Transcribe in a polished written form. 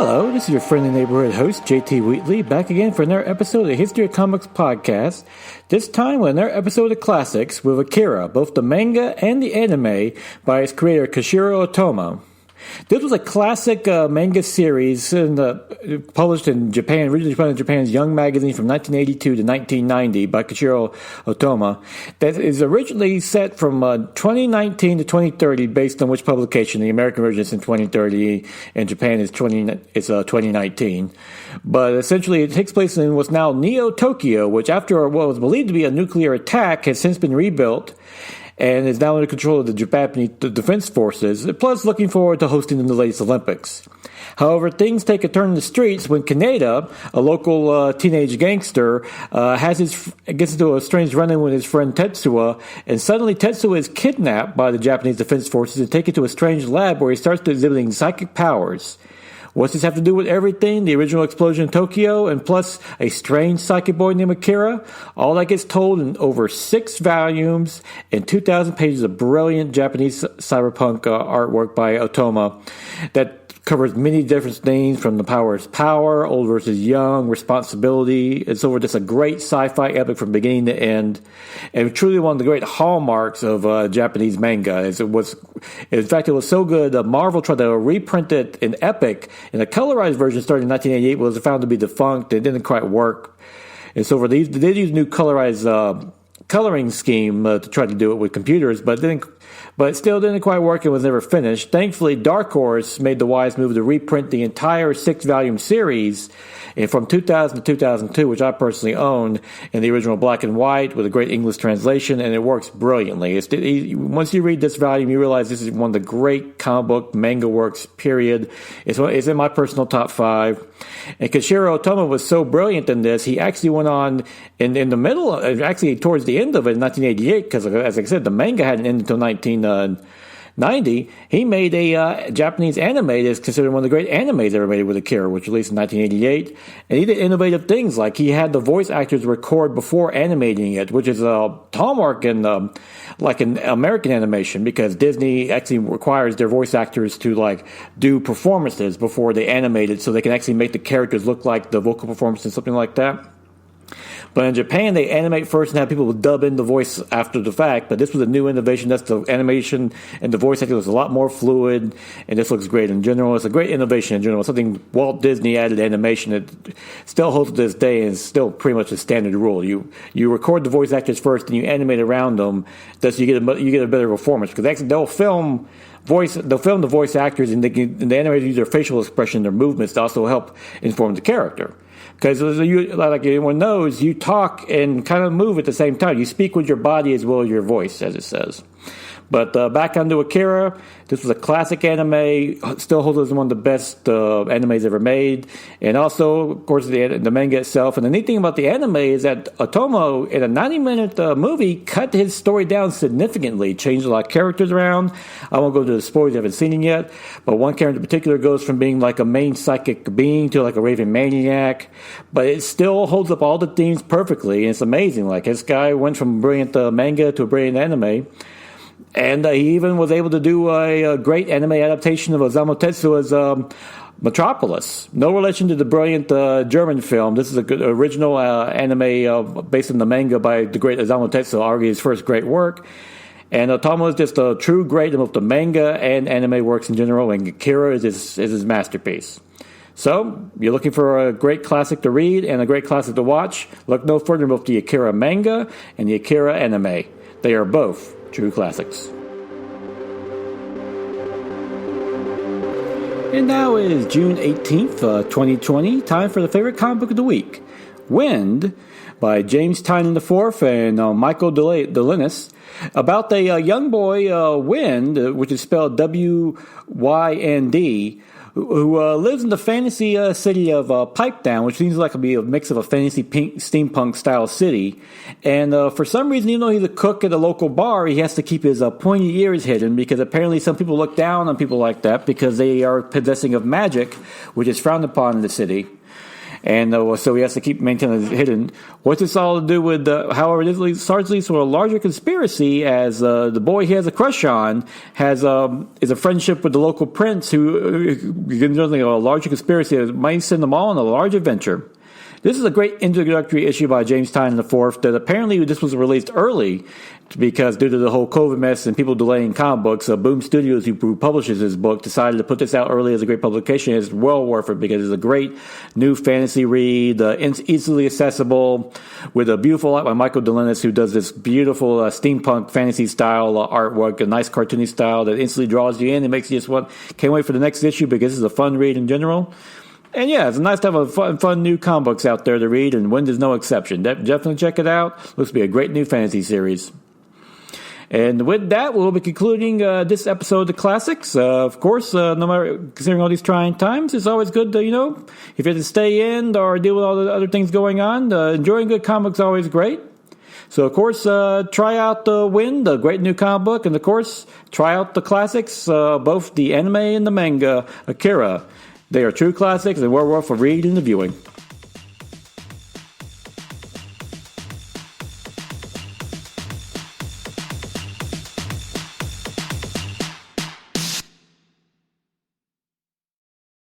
Hello, this is your friendly neighborhood host, JT Wheatley, back again for another episode of the History of Comics podcast. This time with another episode of Classics with Akira, both the manga and the anime by its creator, Katsuhiro Otomo. This was a classic manga series published in Japan, originally published in Japan's Young magazine from 1982 to 1990 by Katsuhiro Otomo. That is originally set from 2019 to 2030 based on which publication. The American version is in 2030 and Japan is 2019. But essentially it takes place in what's now Neo-Tokyo, which after what was believed to be a nuclear attack has since been rebuilt and is now under control of the Japanese Defense Forces, plus looking forward to hosting the latest Olympics. However, things take a turn in the streets when Kaneda, a local teenage gangster, gets into a strange run-in with his friend Tetsuya, and suddenly Tetsuya is kidnapped by the Japanese Defense Forces and taken to a strange lab where he starts exhibiting psychic powers. What's this have to do with everything? The original explosion in Tokyo, and plus a strange psychic boy named Akira? All that gets told in over 6 volumes and 2,000 pages of brilliant Japanese cyberpunk artwork by Otomo that covers many different things from the power is power, old versus young, responsibility. It's over just a great sci-fi epic from beginning to end, and truly one of the great hallmarks of Japanese manga. In fact, it was so good that Marvel tried to reprint it in Epic, and a colorized version starting in 1988 was found to be defunct. It didn't quite work, and so they did use a new colorized coloring scheme to try to do it with computers, but it still didn't quite work and was never finished. Thankfully, Dark Horse made the wise move to reprint the entire 6-volume series from 2000 to 2002, which I personally owned, in the original black and white with a great English translation, and it works brilliantly. Once you read this volume, you realize this is one of the great comic book manga works, period. It's in my personal top 5. And Katsuhiro Otomo was so brilliant in this, he actually went on in the middle, actually towards the end of it in 1988, because as I said, the manga hadn't ended until 1990. He made a Japanese anime that's considered one of the great animes ever made with Akira, which released in 1988. And he did innovative things, like he had the voice actors record before animating it, which is a hallmark in like in American animation, because Disney actually requires their voice actors to do performances before they animate it, so they can actually make the characters look like the vocal performance and something like that. But in Japan, they animate first and have people dub in the voice after the fact. But this was a new innovation. That's the animation and the voice acting was a lot more fluid, and this looks great in general. It's a great innovation in general. Something Walt Disney added to animation that still holds to this day and is still pretty much a standard rule. You record the voice actors first, and you animate around them, thus you get a better performance. Because actually they'll film the voice actors, and the animators use their facial expression, their movements to also help inform the character. Because like everyone knows, you talk and kind of move at the same time. You speak with your body as well as your voice, as it says. But back onto Akira, this was a classic anime, still holds as one of the best animes ever made. And also, of course, the manga itself. And the neat thing about the anime is that Otomo, in a 90-minute movie, cut his story down significantly, changed a lot of characters around. I won't go into the spoilers, I haven't seen it yet. But one character in particular goes from being like a main psychic being to like a raving maniac. But it still holds up all the themes perfectly, and it's amazing. Like, this guy went from brilliant manga to a brilliant anime. And he even was able to do a great anime adaptation of Osamu Tetsuya's Metropolis. No relation to the brilliant German film. This is a good original anime based on the manga by the great Osamu Tetsuya, arguably his first great work. And Otomo is just a true great in both the manga and anime works in general, and Akira is his masterpiece. So, you're looking for a great classic to read and a great classic to watch, look no further than both the Akira manga and the Akira anime. They are both true classics. And now it is June 18th, 2020. Time for the favorite comic book of the week. Wind by James Tynion IV and Michael Delinis, about a young boy, Wind, which is spelled W-Y-N-D, who lives in the fantasy city of Pipedown, which seems like to be a mix of a fantasy steampunk-style city. And for some reason, even though he's a cook at a local bar, he has to keep his pointy ears hidden, because apparently some people look down on people like that because they are possessing of magic, which is frowned upon in the city. And so he has to keep maintaining it hidden. What's this all to do with, however, this starts leads to a larger conspiracy as the boy he has a crush on is a friendship with the local prince who begins a larger conspiracy that might send them all on a large adventure. This is a great introductory issue by James Tynion IV that apparently this was released early because due to the whole COVID mess and people delaying comic books, Boom Studios, who publishes this book, decided to put this out early as a great publication. It's well worth it because it's a great new fantasy read, easily accessible, with a beautiful art by Michael Delinas, who does this beautiful steampunk fantasy style artwork, a nice cartoony style that instantly draws you in and makes you just can't wait for the next issue because this is a fun read in general. And yeah, it's nice to have fun new comic books out there to read, and Wind is no exception. Definitely check it out. Looks to be a great new fantasy series. And with that, we'll be concluding this episode of the Classics. Of course, no matter considering all these trying times, it's always good to, if you have to stay in or deal with all the other things going on, enjoying good comics is always great. So, of course, try out Wind, a great new comic book, and, of course, try out the classics, both the anime and the manga, Akira. They are true classics and well worth a read and the viewing.